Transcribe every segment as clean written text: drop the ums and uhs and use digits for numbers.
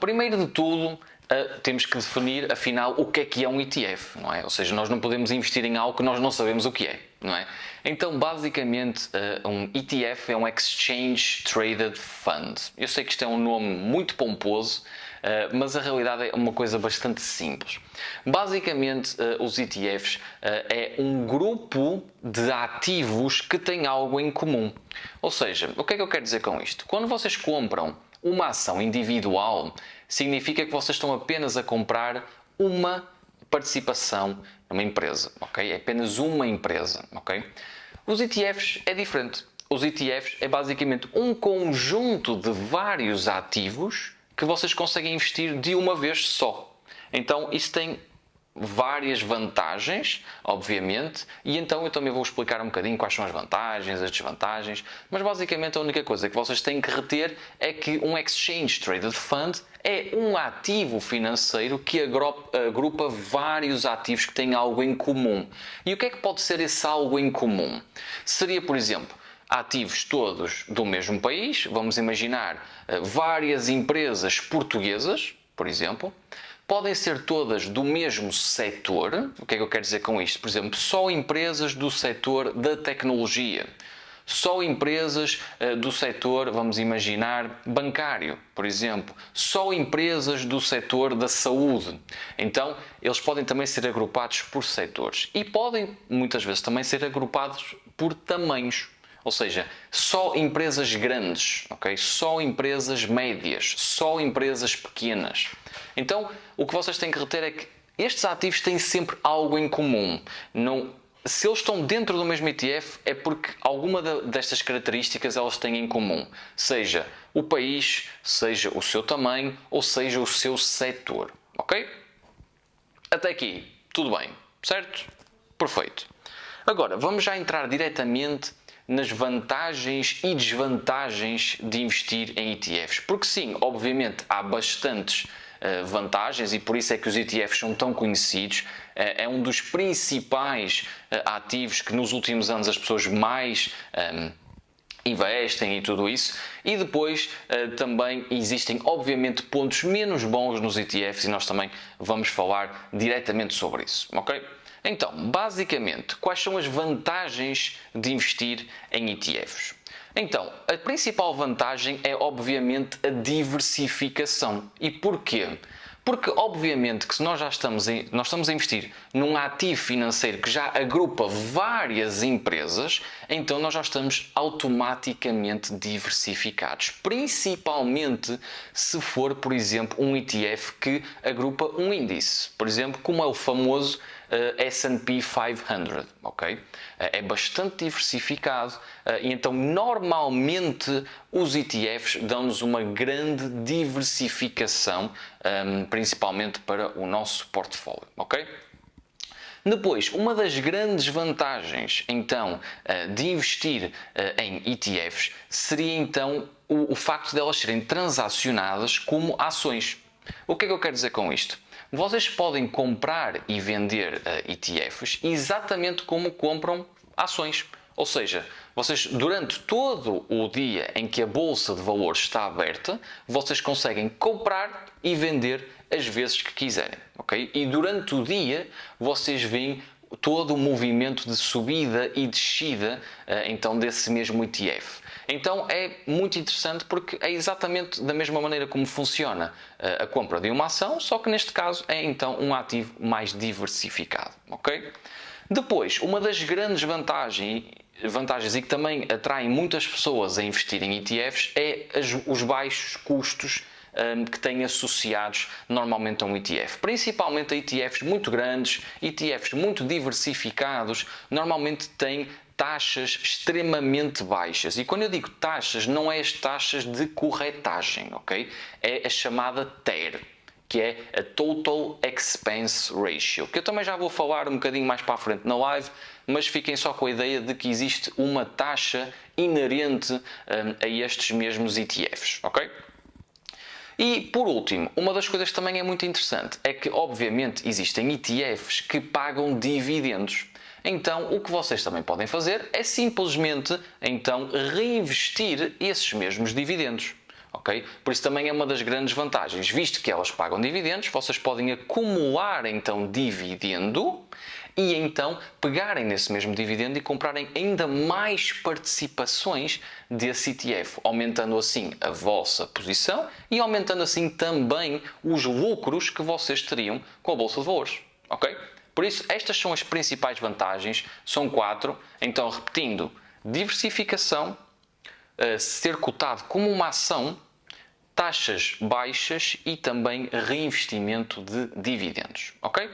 Primeiro de tudo, temos que definir, afinal, o que é um ETF, não é? Ou seja, nós não podemos investir em algo que nós não sabemos o que é, não é? Então, basicamente, um ETF é um Exchange Traded Fund. Eu sei que isto é um nome muito pomposo, mas a realidade é uma coisa bastante simples. Basicamente, os ETFs é um grupo de ativos que têm algo em comum. Ou seja, o que é que eu quero dizer com isto? Quando vocês compram uma ação individual, significa que vocês estão apenas a comprar uma participação numa empresa, ok? É apenas uma empresa, ok? Os ETFs é diferente. Os ETFs é basicamente um conjunto de vários ativos que vocês conseguem investir de uma vez só. Então, isso tem várias vantagens, obviamente, e então eu também vou explicar um bocadinho quais são as vantagens, as desvantagens, mas basicamente a única coisa que vocês têm que reter é que um Exchange Traded Fund é um ativo financeiro que agrupa vários ativos que têm algo em comum. E o que é que pode ser esse algo em comum? Seria, por exemplo, ativos todos do mesmo país, vamos imaginar várias empresas portuguesas, por exemplo. Podem ser todas do mesmo setor. O que é que eu quero dizer com isto? Por exemplo, só empresas do setor da tecnologia. Só empresas do setor, vamos imaginar, bancário, por exemplo. Só empresas do setor da saúde. Então, eles podem também ser agrupados por setores. E podem, muitas vezes, também ser agrupados por tamanhos. Ou seja, só empresas grandes, ok? Só empresas médias, só empresas pequenas. Então, o que vocês têm que reter é que estes ativos têm sempre algo em comum. Se eles estão dentro do mesmo ETF, é porque alguma destas características elas têm em comum. Seja o país, seja o seu tamanho, ou seja o seu setor, ok? Até aqui, tudo bem, certo? Perfeito. Agora, vamos já entrar diretamente nas vantagens e desvantagens de investir em ETFs. Porque sim, obviamente há bastantes vantagens e por isso é que os ETFs são tão conhecidos. É um dos principais ativos que nos últimos anos as pessoas mais investem e tudo isso. E depois também existem obviamente pontos menos bons nos ETFs e nós também vamos falar diretamente sobre isso, ok? Então, basicamente, quais são as vantagens de investir em ETFs? Então, a principal vantagem é obviamente a diversificação. E porquê? Porque obviamente que se nós estamos a investir num ativo financeiro que já agrupa várias empresas, então nós já estamos automaticamente diversificados. Principalmente se for, por exemplo, um ETF que agrupa um índice. Por exemplo, como é o famoso S&P 500, ok? É bastante diversificado e então normalmente os ETFs dão-nos uma grande diversificação, principalmente para o nosso portfólio, ok? Depois, uma das grandes vantagens então de investir em ETFs seria então o facto de elas serem transacionadas como ações. O que é que eu quero dizer com isto? Vocês podem comprar e vender ETFs exatamente como compram ações. Ou seja, vocês durante todo o dia em que a bolsa de valores está aberta, vocês conseguem comprar e vender as vezes que quiserem, ok? E durante o dia vocês veem todo o movimento de subida e descida então desse mesmo ETF. Então é muito interessante porque é exatamente da mesma maneira como funciona a compra de uma ação, só que neste caso é então um ativo mais diversificado, ok? Depois, uma das grandes vantagens e que também atraem muitas pessoas a investir em ETFs é os baixos custos que têm associados normalmente a um ETF. Principalmente a ETFs muito grandes, ETFs muito diversificados, normalmente têm taxas extremamente baixas. E quando eu digo taxas, não é as taxas de corretagem, ok? É a chamada TER, que é a Total Expense Ratio, que eu também já vou falar um bocadinho mais para a frente na live, mas fiquem só com a ideia de que existe uma taxa inerente a estes mesmos ETFs, ok? E, por último, uma das coisas que também é muito interessante é que, obviamente, existem ETFs que pagam dividendos. Então, o que vocês também podem fazer é simplesmente, então, reinvestir esses mesmos dividendos. ok? Por isso também é uma das grandes vantagens. Visto que elas pagam dividendos, vocês podem acumular então dividendo e então pegarem nesse mesmo dividendo e comprarem ainda mais participações desse ETF, aumentando assim a vossa posição e aumentando assim também os lucros que vocês teriam com a Bolsa de Valores, ok? Por isso, estas são as principais vantagens, são 4. Então, repetindo, diversificação, ser cotado como uma ação, taxas baixas e também reinvestimento de dividendos, ok?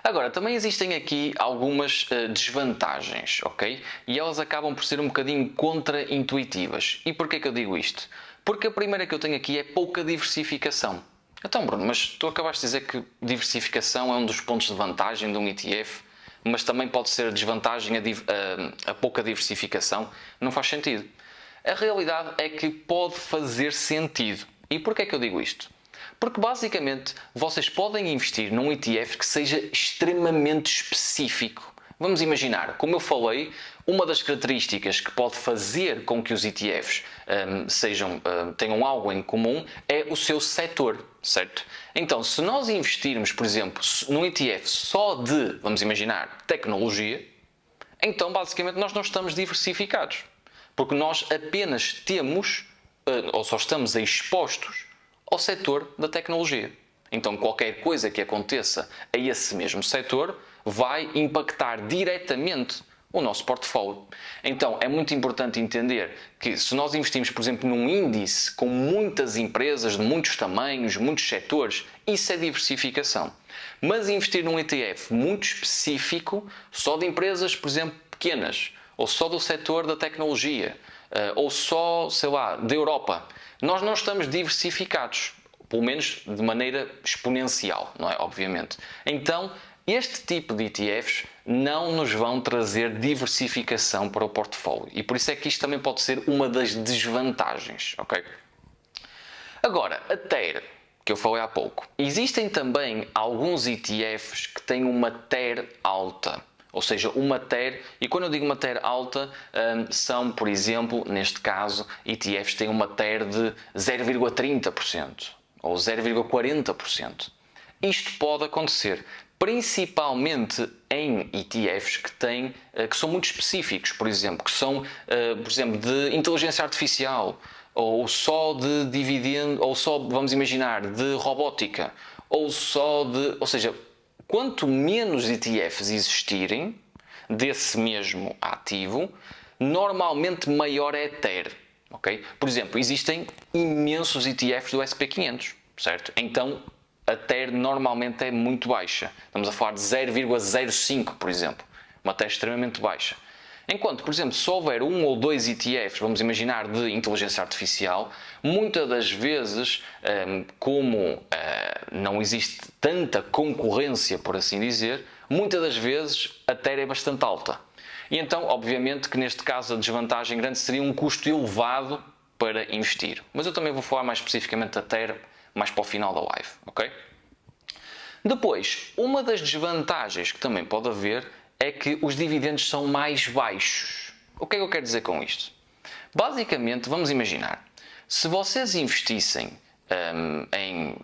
Agora, também existem aqui algumas desvantagens, ok? E elas acabam por ser um bocadinho contra-intuitivas. E porquê que eu digo isto? Porque a primeira que eu tenho aqui é pouca diversificação. Então, Bruno, mas tu acabaste de dizer que diversificação é um dos pontos de vantagem de um ETF, mas também pode ser desvantagem a pouca diversificação. Não faz sentido. A realidade é que pode fazer sentido. E porquê que eu digo isto? Porque basicamente vocês podem investir num ETF que seja extremamente específico. Vamos imaginar, como eu falei, uma das características que pode fazer com que os ETFs tenham algo em comum é o seu setor, certo? Então, se nós investirmos, por exemplo, num ETF só de, vamos imaginar, tecnologia, então basicamente nós não estamos diversificados. Porque nós apenas temos, ou só estamos expostos ao setor da tecnologia. Então, qualquer coisa que aconteça a esse mesmo setor vai impactar diretamente o nosso portfólio. Então, é muito importante entender que se nós investimos, por exemplo, num índice com muitas empresas de muitos tamanhos, muitos setores, isso é diversificação. Mas investir num ETF muito específico, só de empresas, por exemplo, pequenas, ou só do setor da tecnologia, ou só, sei lá, da Europa, nós não estamos diversificados, pelo menos de maneira exponencial, não é? Obviamente. Então, este tipo de ETFs não nos vão trazer diversificação para o portfólio. E por isso é que isto também pode ser uma das desvantagens, ok? Agora, a TER, que eu falei há pouco. Existem também alguns ETFs que têm uma TER alta. Ou seja, uma TER, e quando eu digo uma TER alta, são, por exemplo, neste caso, ETFs que têm uma TER de 0,30% ou 0,40%. Isto pode acontecer principalmente em ETFs que são muito específicos, por exemplo, que são, por exemplo, de inteligência artificial, ou só de dividendo, ou só, vamos imaginar, de robótica, ou seja, quanto menos ETFs existirem desse mesmo ativo, normalmente maior é a TER. Okay? Por exemplo, existem imensos ETFs do SP500, certo? Então a TER normalmente é muito baixa. Estamos a falar de 0,05, por exemplo. Uma TER extremamente baixa. Enquanto, por exemplo, se houver um ou dois ETFs, vamos imaginar, de inteligência artificial, muitas das vezes, como não existe tanta concorrência, por assim dizer, muitas das vezes a TER é bastante alta. E então, obviamente, que neste caso a desvantagem grande seria um custo elevado para investir. Mas eu também vou falar mais especificamente da TER mais para o final da live, ok? Depois, uma das desvantagens que também pode haver é que os dividendos são mais baixos. O que é que eu quero dizer com isto? Basicamente, vamos imaginar, se vocês investissem em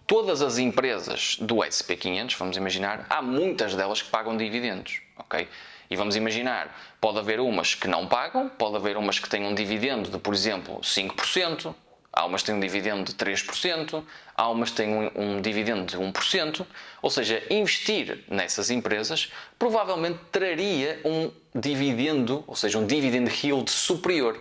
todas as empresas do SP500, vamos imaginar, há muitas delas que pagam dividendos, ok? E vamos imaginar, pode haver umas que não pagam, pode haver umas que têm um dividendo de, por exemplo, 5%, há umas que têm um dividendo de 3%, há umas que têm um dividendo de 1%, ou seja, investir nessas empresas provavelmente traria um dividendo, ou seja, um dividend yield superior.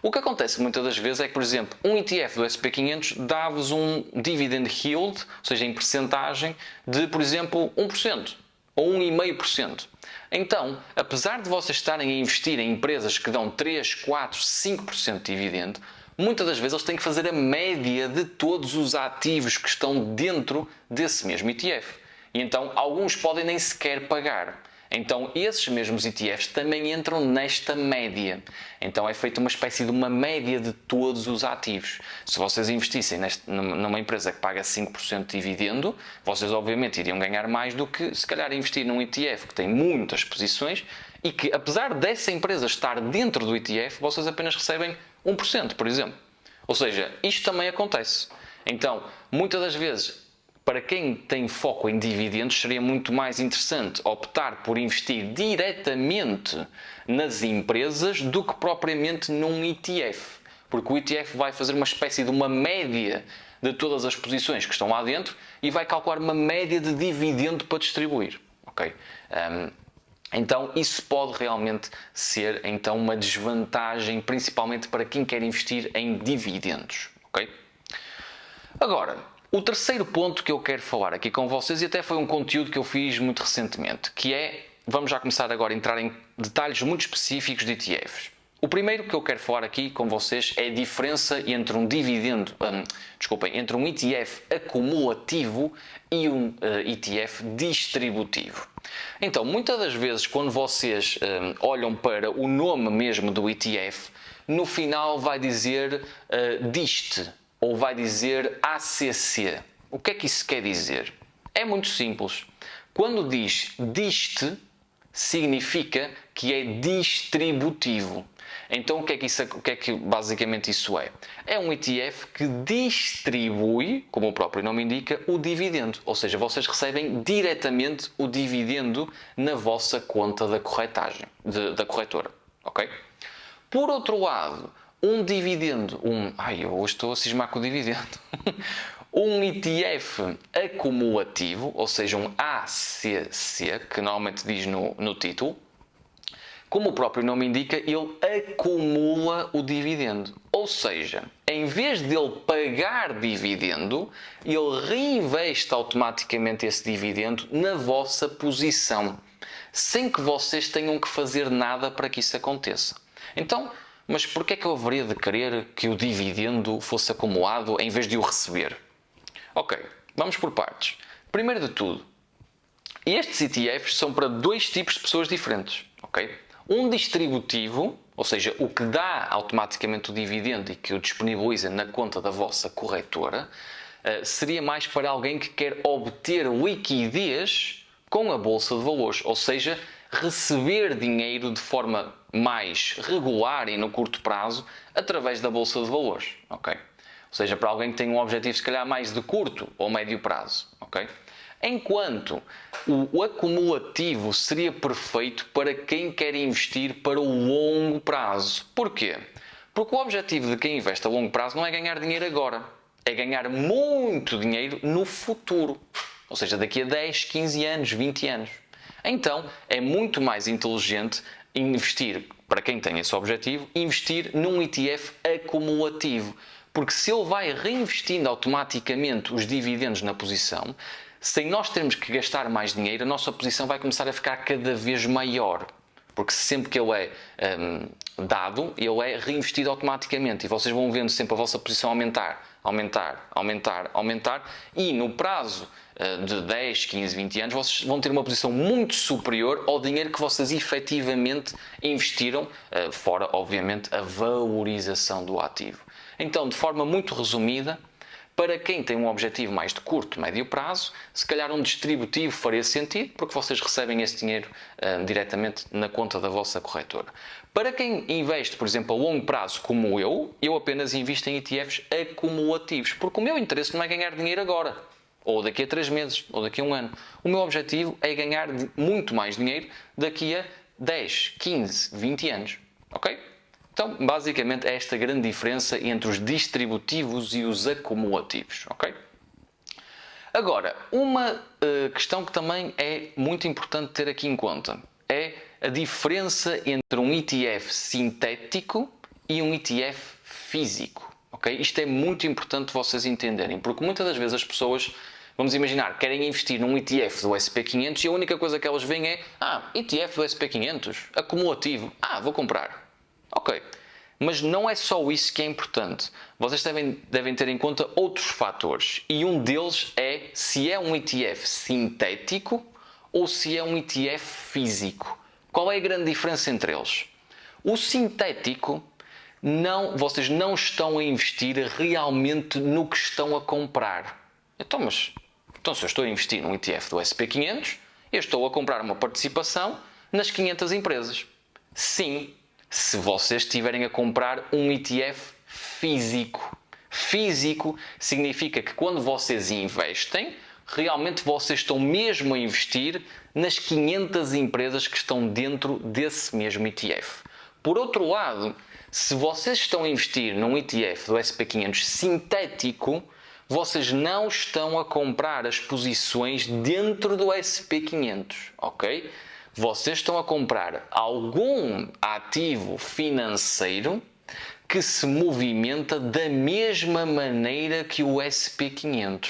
O que acontece muitas das vezes é que, por exemplo, um ETF do SP500 dá-vos um dividend yield, ou seja, em percentagem, de, por exemplo, 1% ou 1,5%. Então, apesar de vocês estarem a investir em empresas que dão 3, 4, 5% de dividendo, muitas das vezes eles têm que fazer a média de todos os ativos que estão dentro desse mesmo ETF. E então, alguns podem nem sequer pagar. Então, esses mesmos ETFs também entram nesta média. Então, é feita uma espécie de uma média de todos os ativos. Se vocês investissem numa empresa que paga 5% de dividendo, vocês obviamente iriam ganhar mais do que, se calhar, investir num ETF que tem muitas posições e que, apesar dessa empresa estar dentro do ETF, vocês apenas recebem 1%, por exemplo. Ou seja, isto também acontece. Então, muitas das vezes, para quem tem foco em dividendos, seria muito mais interessante optar por investir diretamente nas empresas do que propriamente num ETF. Porque o ETF vai fazer uma espécie de uma média de todas as posições que estão lá dentro e vai calcular uma média de dividendo para distribuir. Ok? Então, isso pode realmente ser então, uma desvantagem, principalmente para quem quer investir em dividendos. Ok? Agora, o terceiro ponto que eu quero falar aqui com vocês, e até foi um conteúdo que eu fiz muito recentemente, que é, vamos já começar agora a entrar em detalhes muito específicos de ETFs. O primeiro que eu quero falar aqui com vocês é a diferença entre um entre um ETF acumulativo e um ETF distributivo. Então, muitas das vezes, quando vocês olham para o nome mesmo do ETF, no final vai dizer DIST ou vai dizer ACC. O que é que isso quer dizer? É muito simples. Quando diz DIST, significa que é distributivo. Então, o que é que basicamente isso é? É um ETF que distribui, como o próprio nome indica, o dividendo. Ou seja, vocês recebem diretamente o dividendo na vossa conta da corretagem, da corretora. Ok? Por outro lado, um dividendo, eu hoje estou a cismar com o dividendo. Um ETF acumulativo, ou seja, um ACC, que normalmente diz no título, como o próprio nome indica, ele acumula o dividendo. Ou seja, em vez de ele pagar dividendo, ele reinveste automaticamente esse dividendo na vossa posição, sem que vocês tenham que fazer nada para que isso aconteça. Então, mas porquê é que eu haveria de querer que o dividendo fosse acumulado em vez de o receber? Ok, vamos por partes. Primeiro de tudo, estes ETFs são para dois tipos de pessoas diferentes. Ok? Um distributivo, ou seja, o que dá automaticamente o dividendo e que o disponibiliza na conta da vossa corretora, seria mais para alguém que quer obter liquidez com a Bolsa de Valores, ou seja, receber dinheiro de forma mais regular e no curto prazo através da Bolsa de Valores. Ok? Ou seja, para alguém que tem um objetivo se calhar mais de curto ou médio prazo. Ok? Enquanto o acumulativo seria perfeito para quem quer investir para o longo prazo. Porquê? Porque o objetivo de quem investe a longo prazo não é ganhar dinheiro agora, é ganhar muito dinheiro no futuro. Ou seja, daqui a 10, 15 anos, 20 anos. Então, é muito mais inteligente investir, para quem tem esse objetivo, investir num ETF acumulativo. Porque se ele vai reinvestindo automaticamente os dividendos na posição, sem nós termos que gastar mais dinheiro, a nossa posição vai começar a ficar cada vez maior. Porque sempre que ele é dado, ele é reinvestido automaticamente. E vocês vão vendo sempre a vossa posição aumentar, e no prazo de 10, 15, 20 anos, vocês vão ter uma posição muito superior ao dinheiro que vocês efetivamente investiram, fora, obviamente, a valorização do ativo. Então, de forma muito resumida, para quem tem um objetivo mais de curto, médio prazo, se calhar um distributivo faria sentido, porque vocês recebem esse dinheiro diretamente na conta da vossa corretora. Para quem investe, por exemplo, a longo prazo, como eu apenas invisto em ETFs acumulativos, porque o meu interesse não é ganhar dinheiro agora, ou daqui a 3 meses, ou daqui a 1 ano. O meu objetivo é ganhar muito mais dinheiro daqui a 10, 15, 20 anos. Ok? Então, basicamente, é esta grande diferença entre os distributivos e os acumulativos, ok? Agora, uma questão que também é muito importante ter aqui em conta é a diferença entre um ETF sintético e um ETF físico, ok? Isto é muito importante vocês entenderem, porque muitas das vezes as pessoas, vamos imaginar, querem investir num ETF do SP500 e a única coisa que elas veem é ETF do SP500, acumulativo, vou comprar. Ok, mas não é só isso que é importante. Vocês devem ter em conta outros fatores. E um deles é se é um ETF sintético ou se é um ETF físico. Qual é a grande diferença entre eles? O sintético, vocês não estão a investir realmente no que estão a comprar. Então se eu estou a investir num ETF do SP500, eu estou a comprar uma participação nas 500 empresas. Sim, se vocês estiverem a comprar um ETF físico. Físico significa que quando vocês investem, realmente vocês estão mesmo a investir nas 500 empresas que estão dentro desse mesmo ETF. Por outro lado, se vocês estão a investir num ETF do SP500 sintético, vocês não estão a comprar as posições dentro do SP500, ok? Vocês estão a comprar algum ativo financeiro que se movimenta da mesma maneira que o SP500.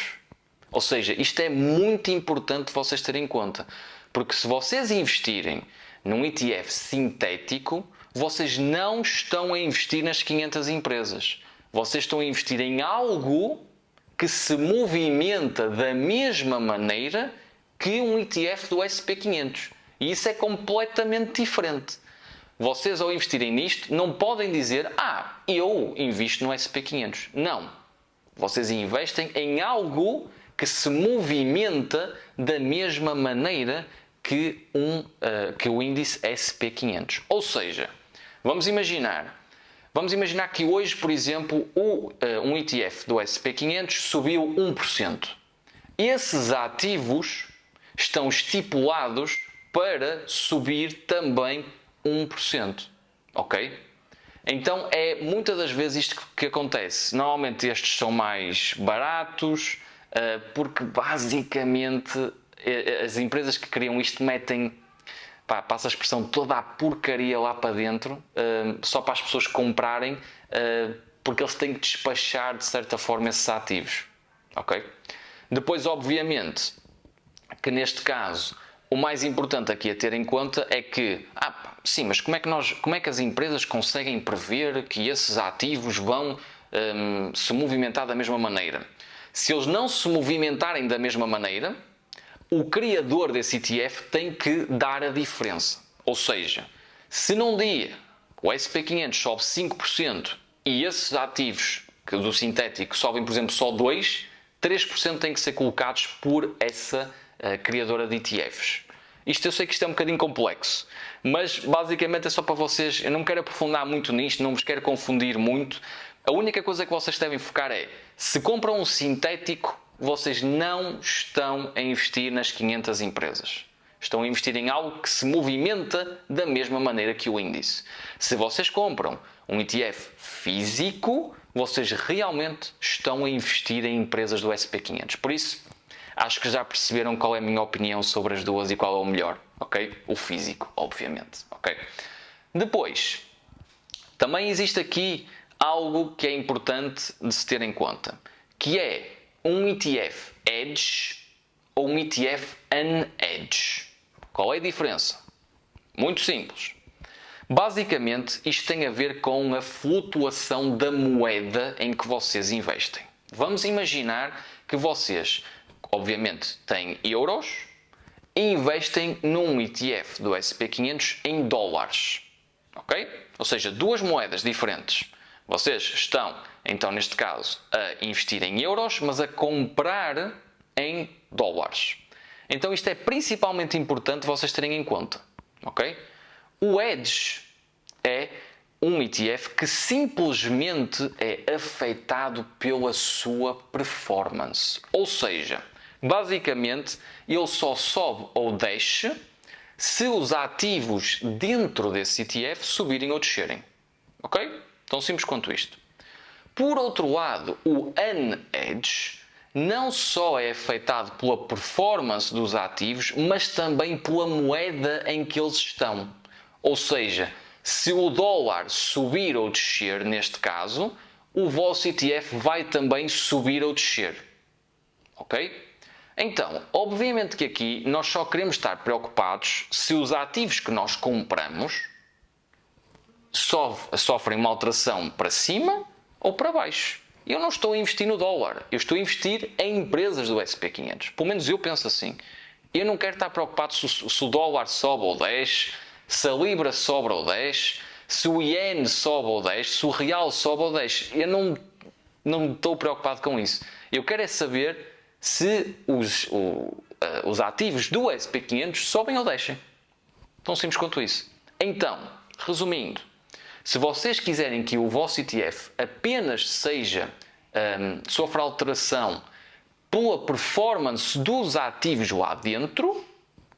Ou seja, isto é muito importante vocês terem em conta, porque se vocês investirem num ETF sintético, vocês não estão a investir nas 500 empresas. Vocês estão a investir em algo que se movimenta da mesma maneira que um ETF do SP500. E isso é completamente diferente. Vocês, ao investirem nisto, não podem dizer eu invisto no SP500. Não. Vocês investem em algo que se movimenta da mesma maneira que o índice SP500. Ou seja, vamos imaginar que hoje, por exemplo, um ETF do SP500 subiu 1%. Esses ativos estão estipulados para subir também 1%. Ok? Então é muitas das vezes isto que acontece. Normalmente estes são mais baratos, porque basicamente as empresas que criam isto metem, passa a expressão, toda a porcaria lá para dentro, só para as pessoas comprarem, porque eles têm que despachar de certa forma esses ativos. Ok? Depois, obviamente, que neste caso o mais importante aqui a ter em conta é que, sim, mas como é que as empresas conseguem prever que esses ativos vão se movimentar da mesma maneira? Se eles não se movimentarem da mesma maneira, o criador desse ETF tem que dar a diferença. Ou seja, se num dia o SP500 sobe 5% e esses ativos do sintético sobem, por exemplo, só 2%, 3% têm que ser colocados por essa criadora de ETFs. Eu sei que isto é um bocadinho complexo, mas basicamente é só para vocês. Eu não me quero aprofundar muito nisto, não vos quero confundir muito. A única coisa que vocês devem focar é, se compram um sintético, vocês não estão a investir nas 500 empresas. Estão a investir em algo que se movimenta da mesma maneira que o índice. Se vocês compram um ETF físico, vocês realmente estão a investir em empresas do SP500. Por isso, acho que já perceberam qual é a minha opinião sobre as duas e qual é o melhor, ok? O físico, obviamente, ok? Depois, também existe aqui algo que é importante de se ter em conta, que é um ETF Edge ou um ETF Unhedge. Qual é a diferença? Muito simples. Basicamente, isto tem a ver com a flutuação da moeda em que vocês investem. Vamos imaginar que vocês, obviamente, têm euros e investem num ETF do SP500 em dólares. Ok? Ou seja, duas moedas diferentes. Vocês estão, então, neste caso, a investir em euros, mas a comprar em dólares. Então, isto é principalmente importante vocês terem em conta. Ok? O Edge é um ETF que simplesmente é afetado pela sua performance. Ou seja, basicamente, ele só sobe ou desce se os ativos dentro desse ETF subirem ou descerem. Ok? Tão simples quanto isto. Por outro lado, o Unhedge não só é afetado pela performance dos ativos, mas também pela moeda em que eles estão. Ou seja, se o dólar subir ou descer, neste caso, o vosso ETF vai também subir ou descer. Ok? Então, obviamente que aqui nós só queremos estar preocupados se os ativos que nós compramos sofrem uma alteração para cima ou para baixo. Eu não estou a investir no dólar, eu estou a investir em empresas do SP500. Pelo menos eu penso assim. Eu não quero estar preocupado se o dólar sobe ou desce, se a libra sobe ou desce, se o iene sobe ou desce, se o real sobe ou desce. Eu não estou preocupado com isso. Eu quero é saber se os ativos do SP500 sobem ou descem. Tão simples quanto isso. Então, resumindo, Se vocês quiserem que o vosso ETF apenas sofra alteração pela performance dos ativos lá dentro,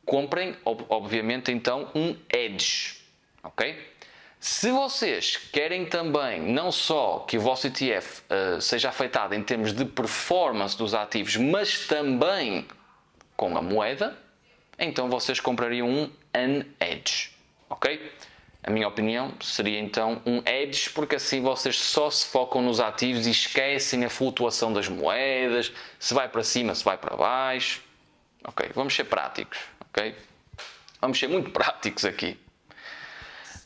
comprem, obviamente, então um hedge, ok? Se vocês querem também não só que o vosso ETF seja afetado em termos de performance dos ativos, mas também com a moeda, então vocês comprariam um unhedge, ok? A minha opinião seria então um hedge, porque assim vocês só se focam nos ativos e esquecem a flutuação das moedas, se vai para cima, se vai para baixo. Ok, vamos ser práticos, ok? Vamos ser muito práticos aqui.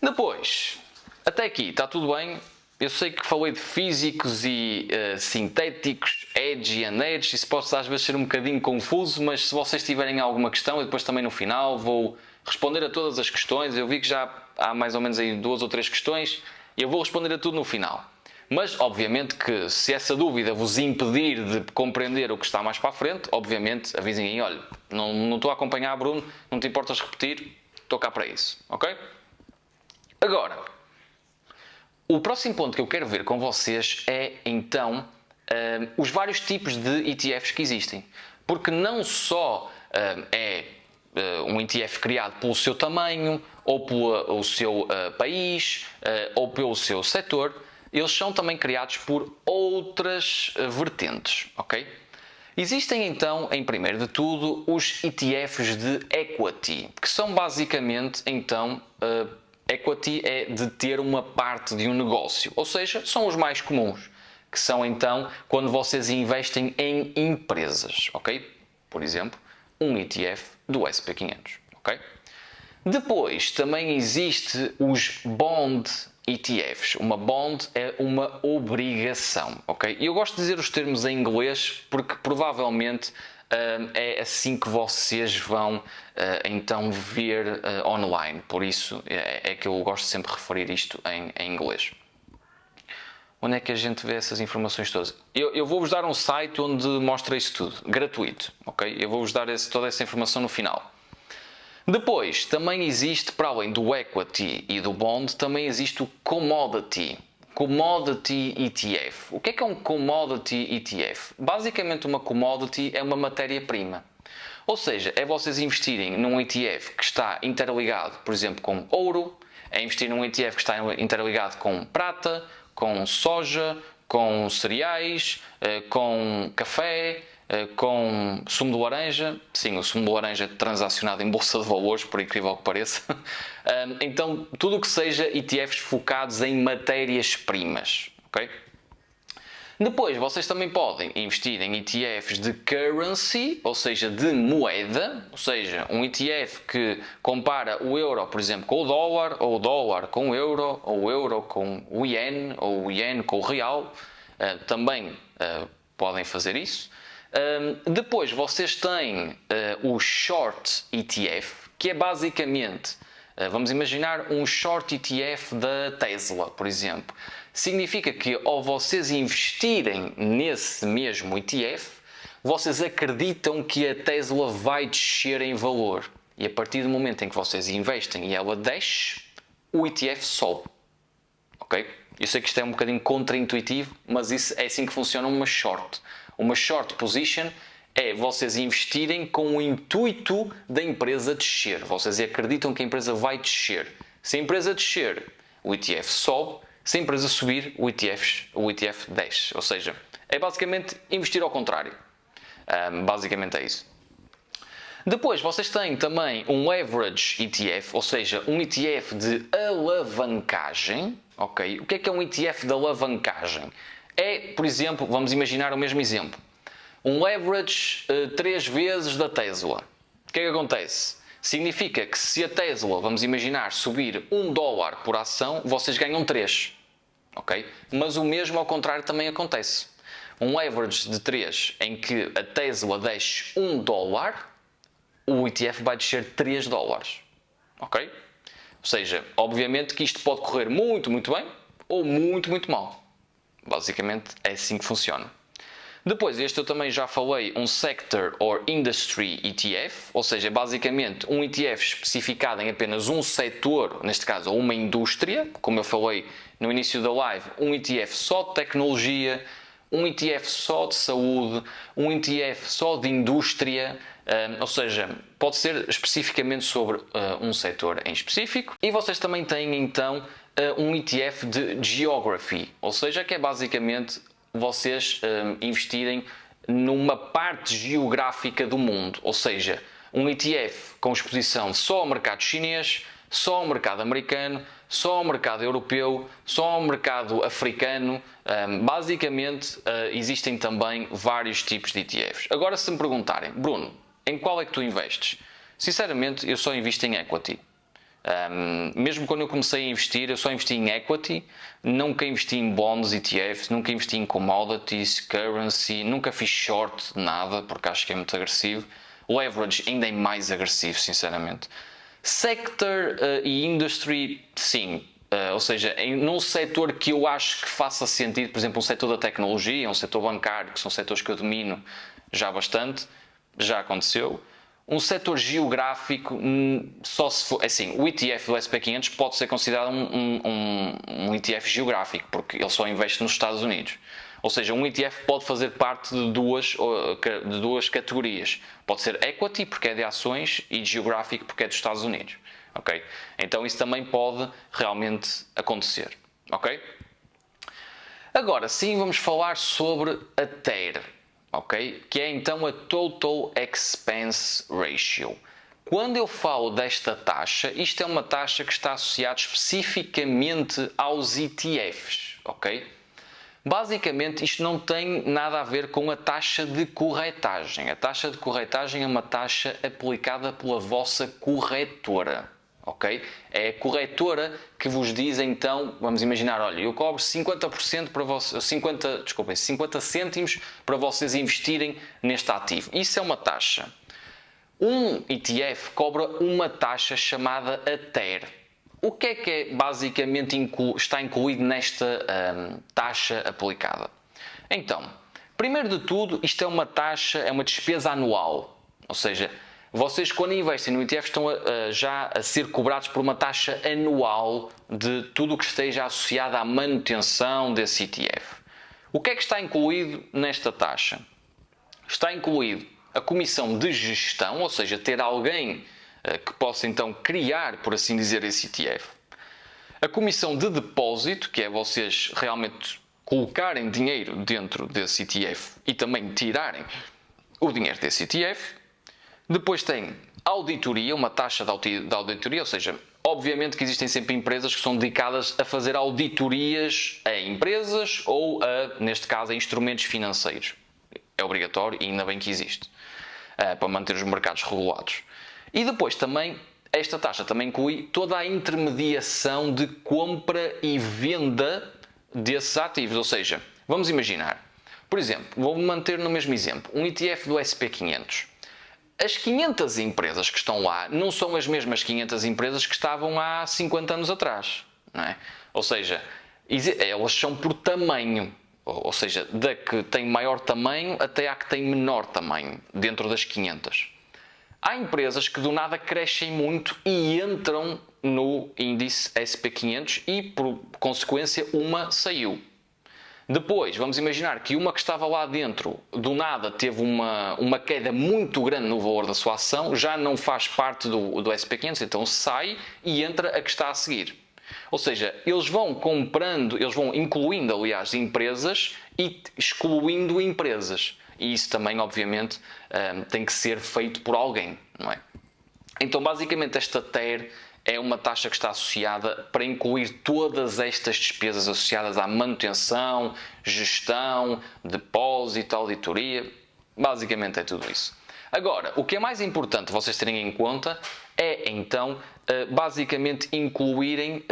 Depois, até aqui está tudo bem. Eu sei que falei de físicos e sintéticos, edge e unedge, isso pode às vezes ser um bocadinho confuso, mas se vocês tiverem alguma questão, eu depois também no final vou responder a todas as questões. Eu vi que já há mais ou menos aí 2 ou 3 questões e eu vou responder a tudo no final. Mas, obviamente, que se essa dúvida vos impedir de compreender o que está mais para a frente, obviamente, avisem aí, olha, não estou a acompanhar, Bruno, não te importas repetir, estou cá para isso, ok? Agora, o próximo ponto que eu quero ver com vocês é, então, os vários tipos de ETFs que existem. Porque não só um ETF criado pelo seu tamanho, ou pelo seu país, ou pelo seu setor, eles são também criados por outras vertentes, ok? Existem então, em primeiro de tudo, os ETFs de equity, que são basicamente, então, equity é de ter uma parte de um negócio, ou seja, são os mais comuns, que são então quando vocês investem em empresas, ok? Por exemplo, um ETF do SP500, ok? Depois também existe os bond ETFs. Uma bond é uma obrigação, ok? E eu gosto de dizer os termos em inglês porque provavelmente é assim que vocês vão então ver online. Por isso é que eu gosto sempre de referir isto em inglês. Onde é que a gente vê essas informações todas? Eu vou-vos dar um site onde mostra isso tudo, gratuito, ok? Eu vou-vos dar toda essa informação no final. Depois, também existe, para além do equity e do bond, também existe o commodity ETF. O que é um commodity ETF? Basicamente, uma commodity é uma matéria-prima. Ou seja, é vocês investirem num ETF que está interligado, por exemplo, com ouro, é investir num ETF que está interligado com prata, com soja, com cereais, com café, com sumo de laranja. Sim, o sumo de laranja é transacionado em bolsa de valores, por incrível que pareça. Então, tudo o que seja ETFs focados em matérias-primas, ok? Depois, vocês também podem investir em ETFs de currency, ou seja, de moeda, ou seja, um ETF que compara o euro, por exemplo, com o dólar, ou o dólar com o euro com o iene, ou o iene com o real. Também podem fazer isso. Depois, vocês têm o short ETF, que é basicamente, vamos imaginar um short ETF da Tesla, por exemplo. Significa que ao vocês investirem nesse mesmo ETF, vocês acreditam que a Tesla vai descer em valor. E a partir do momento em que vocês investem e ela desce, o ETF sobe. Ok? Eu sei que isto é um bocadinho contraintuitivo, mas isso é assim que funciona uma short. Uma short position é vocês investirem com o intuito da empresa descer. Vocês acreditam que a empresa vai descer. Se a empresa descer, o ETF sobe. Se a empresa subir, o ETF desce. Ou seja, é basicamente investir ao contrário. Basicamente é isso. Depois, vocês têm também um leverage ETF, ou seja, um ETF de alavancagem. Ok? O que é um ETF de alavancagem? É, por exemplo, vamos imaginar o mesmo exemplo. Um leverage 3 vezes da Tesla. O que é que acontece? Significa que se a Tesla, vamos imaginar, subir $1 por ação, vocês ganham 3. Ok? Mas o mesmo ao contrário também acontece. Um leverage de 3 em que a Tesla desce $1, o ETF vai descer $3. Ok? Ou seja, obviamente que isto pode correr muito, muito bem ou muito, muito mal. Basicamente é assim que funciona. Depois, este eu também já falei, um Sector or Industry ETF, ou seja, basicamente um ETF especificado em apenas um setor, neste caso uma indústria, como eu falei no início da live, um ETF só de tecnologia, um ETF só de saúde, um ETF só de indústria, ou seja, pode ser especificamente sobre um setor em específico. E vocês também têm então um ETF de Geography, ou seja, que é basicamente vocês investirem numa parte geográfica do mundo, ou seja, um ETF com exposição só ao mercado chinês, só ao mercado americano, só ao mercado europeu, só ao mercado africano. Basicamente existem também vários tipos de ETFs. Agora, se me perguntarem, Bruno, em qual é que tu investes? Sinceramente, eu só invisto em equity. Mesmo quando eu comecei a investir, eu só investi em equity, nunca investi em bonds, ETFs, nunca investi em commodities, currency, nunca fiz short de nada, porque acho que é muito agressivo. Leverage ainda é mais agressivo, sinceramente. Sector e industry, sim. Ou seja, num setor que eu acho que faça sentido, por exemplo, um setor da tecnologia, um setor bancário, que são setores que eu domino já bastante, já aconteceu. Um setor geográfico, só se for, assim, o ETF do SP500 pode ser considerado um ETF geográfico, porque ele só investe nos Estados Unidos. Ou seja, um ETF pode fazer parte de duas categorias. Pode ser equity, porque é de ações, e geográfico, porque é dos Estados Unidos. Okay? Então isso também pode realmente acontecer. Okay? Agora sim, vamos falar sobre a TER. Okay? Que é então a Total Expense Ratio. Quando eu falo desta taxa, isto é uma taxa que está associada especificamente aos ETFs. Okay? Basicamente, isto não tem nada a ver com a taxa de corretagem. A taxa de corretagem é uma taxa aplicada pela vossa corretora. Okay? É a corretora que vos diz então, vamos imaginar, olha, eu cobro 50% para vocês, 50 cêntimos para vocês investirem neste ativo. Isso é uma taxa. Um ETF cobra uma taxa chamada a TER. O que é basicamente está incluído nesta taxa aplicada? Então, primeiro de tudo, isto é uma taxa, é uma despesa anual. Ou seja, vocês quando investem no ETF estão já a ser cobrados por uma taxa anual de tudo o que esteja associado à manutenção desse ETF. O que é que está incluído nesta taxa? Está incluído a comissão de gestão, ou seja, ter alguém que possa então criar, por assim dizer, esse ETF. A comissão de depósito, que é vocês realmente colocarem dinheiro dentro desse ETF e também tirarem o dinheiro desse ETF. Depois tem auditoria, uma taxa de auditoria, ou seja, obviamente que existem sempre empresas que são dedicadas a fazer auditorias a empresas ou neste caso, a instrumentos financeiros. É obrigatório e ainda bem que existe, para manter os mercados regulados. E depois também, esta taxa também inclui toda a intermediação de compra e venda desses ativos. Ou seja, vamos imaginar, por exemplo, vou-me manter no mesmo exemplo, um ETF do SP500. As 500 empresas que estão lá não são as mesmas 500 empresas que estavam há 50 anos atrás. Não é? Ou seja, elas são por tamanho. Ou seja, da que tem maior tamanho até à que tem menor tamanho dentro das 500. Há empresas que do nada crescem muito e entram no índice SP500 e, por consequência, uma saiu. Depois, vamos imaginar que uma que estava lá dentro, do nada, teve uma queda muito grande no valor da sua ação, já não faz parte do SP500, então sai e entra a que está a seguir. Ou seja, eles vão comprando, eles vão incluindo, aliás, empresas e excluindo empresas. E isso também, obviamente, tem que ser feito por alguém, não é? Então, basicamente, esta TER é uma taxa que está associada para incluir todas estas despesas associadas à manutenção, gestão, depósito, auditoria. Basicamente é tudo isso. Agora, o que é mais importante vocês terem em conta é, então, basicamente incluírem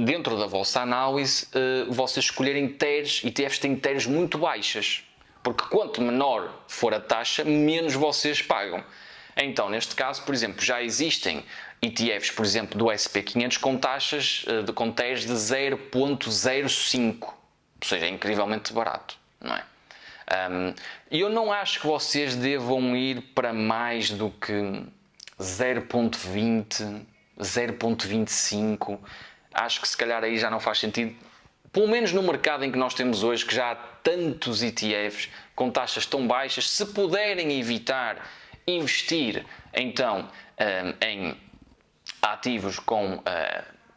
dentro da vossa análise, vocês escolherem TERs, ETFs têm TERs muito baixas. Porque quanto menor for a taxa, menos vocês pagam. Então, neste caso, por exemplo, já existem ETFs, por exemplo, do SP500 com taxas, com TERs de 0,05. Ou seja, é incrivelmente barato, não é? Eu não acho que vocês devam ir para mais do que 0.20, 0.25. Acho que se calhar aí já não faz sentido. Pelo menos no mercado em que nós temos hoje, que já há tantos ETFs com taxas tão baixas, se puderem evitar investir então em ativos com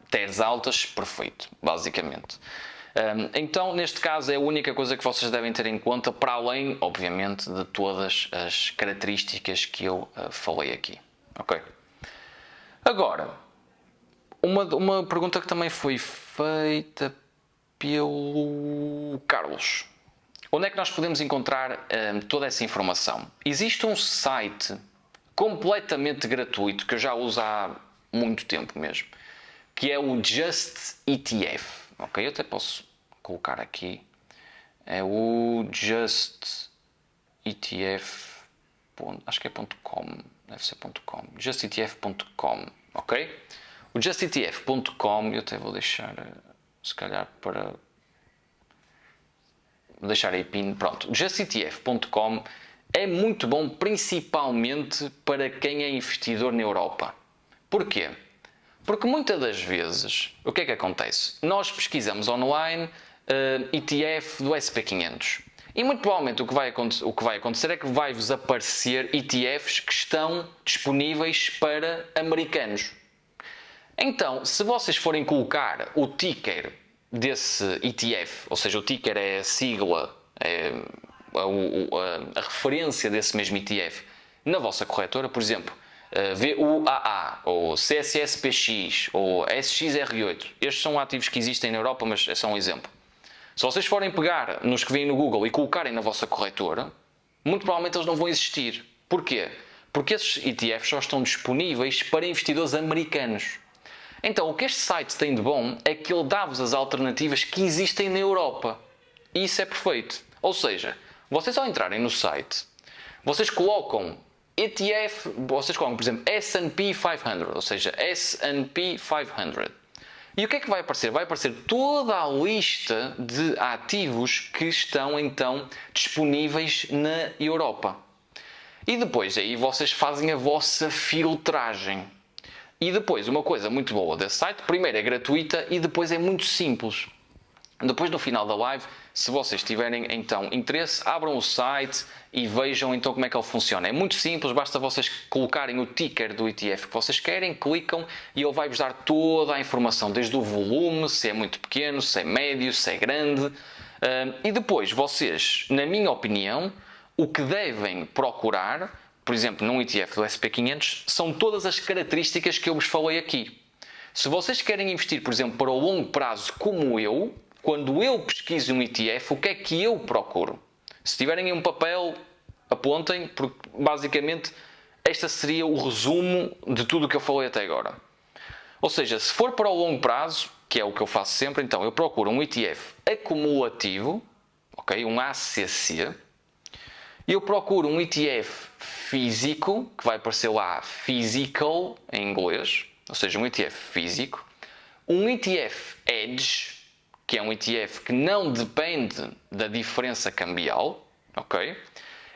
TERs altas, perfeito, basicamente. Então, neste caso, é a única coisa que vocês devem ter em conta, para além, obviamente, de todas as características que eu falei aqui. Ok? Agora, uma pergunta que também foi feita pelo Carlos. Onde é que nós podemos encontrar toda essa informação? Existe um site completamente gratuito, que eu já uso há muito tempo mesmo, que é o Just ETF. Ok, eu até posso colocar aqui. É o Just ETF. Acho que é .com. Deve ser .com. justetf.com. Ok? O justetf.com, eu até vou deixar, se calhar, para... Vou deixar aí pin. Pronto. O justetf.com é muito bom, principalmente para quem é investidor na Europa. Porquê? Porque muitas das vezes, o que é que acontece? Nós pesquisamos online ETF do SP500 e muito provavelmente o que vai acontecer é que vai-vos aparecer ETFs que estão disponíveis para americanos. Então, se vocês forem colocar o ticker desse ETF, ou seja, o ticker é a sigla, é a referência desse mesmo ETF na vossa corretora, por exemplo, VUAA, ou CSSPX, ou SXR8. Estes são ativos que existem na Europa, mas é só um exemplo. Se vocês forem pegar nos que vêm no Google e colocarem na vossa corretora, muito provavelmente eles não vão existir. Porquê? Porque esses ETFs só estão disponíveis para investidores americanos. Então, o que este site tem de bom é que ele dá-vos as alternativas que existem na Europa. E isso é perfeito. Ou seja, vocês ao entrarem no site, vocês colocam ETF, vocês colocam, por exemplo, S&P 500, ou seja, S&P 500. E o que é que vai aparecer? Vai aparecer toda a lista de ativos que estão então disponíveis na Europa. E depois aí vocês fazem a vossa filtragem. E depois, uma coisa muito boa desse site, primeiro é gratuita e depois é muito simples. Depois, no final da live, se vocês tiverem então interesse, abram o site e vejam então como é que ele funciona. É muito simples, basta vocês colocarem o ticker do ETF que vocês querem, clicam e ele vai-vos dar toda a informação, desde o volume, se é muito pequeno, se é médio, se é grande. E depois, vocês, na minha opinião, o que devem procurar, por exemplo, num ETF do SP500, são todas as características que eu vos falei aqui. Se vocês querem investir, por exemplo, para o longo prazo, como eu, quando eu pesquiso um ETF, o que é que eu procuro? Se tiverem um papel, apontem, porque basicamente este seria o resumo de tudo o que eu falei até agora. Ou seja, se for para o longo prazo, que é o que eu faço sempre, então eu procuro um ETF acumulativo, ok? Um ACC, e eu procuro um ETF físico, que vai aparecer lá physical em inglês, ou seja, um ETF físico, um ETF Edge, que é um ETF que não depende da diferença cambial, ok?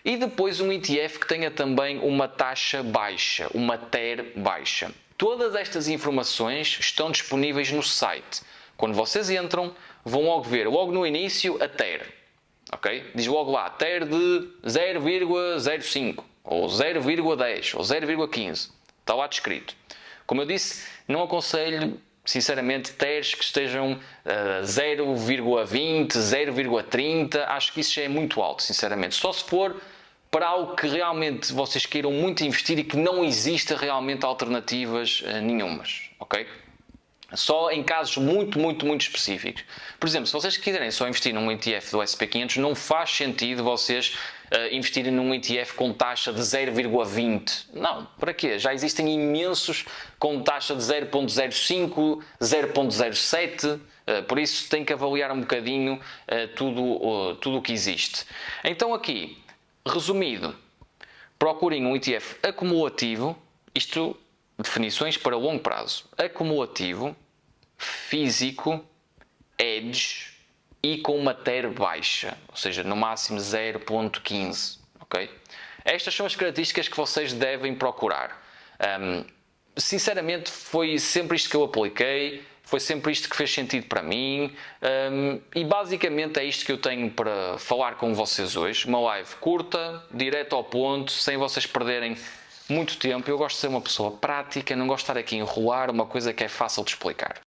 E depois um ETF que tenha também uma taxa baixa, uma TER baixa. Todas estas informações estão disponíveis no site. Quando vocês entram, vão logo ver, logo no início, a TER. Ok? Diz logo lá, TER de 0,05, ou 0,10, ou 0,15. Está lá descrito. Como eu disse, não aconselho, sinceramente, TERs que estejam 0,20, 0,30. Acho que isso já é muito alto, sinceramente. Só se for para algo que realmente vocês queiram muito investir e que não exista realmente alternativas nenhumas. Ok? Só em casos muito específicos. Por exemplo, se vocês quiserem só investir num ETF do SP500, não faz sentido vocês investirem num ETF com taxa de 0,20. Não, para quê? Já existem imensos com taxa de 0,05, 0,07, por isso tem que avaliar um bocadinho tudo o que existe. Então aqui, resumido, procurem um ETF acumulativo, isto... definições para longo prazo: acumulativo, físico, edge, e com uma TER baixa, ou seja, no máximo 0.15, ok? Estas são as características que vocês devem procurar. Sinceramente, foi sempre isto que eu apliquei, foi sempre isto que fez sentido para mim, e basicamente é isto que eu tenho para falar com vocês hoje. Uma live curta, direto ao ponto, sem vocês perderem muito tempo. Eu gosto de ser uma pessoa prática, não gosto de estar aqui a enrolar uma coisa que é fácil de explicar.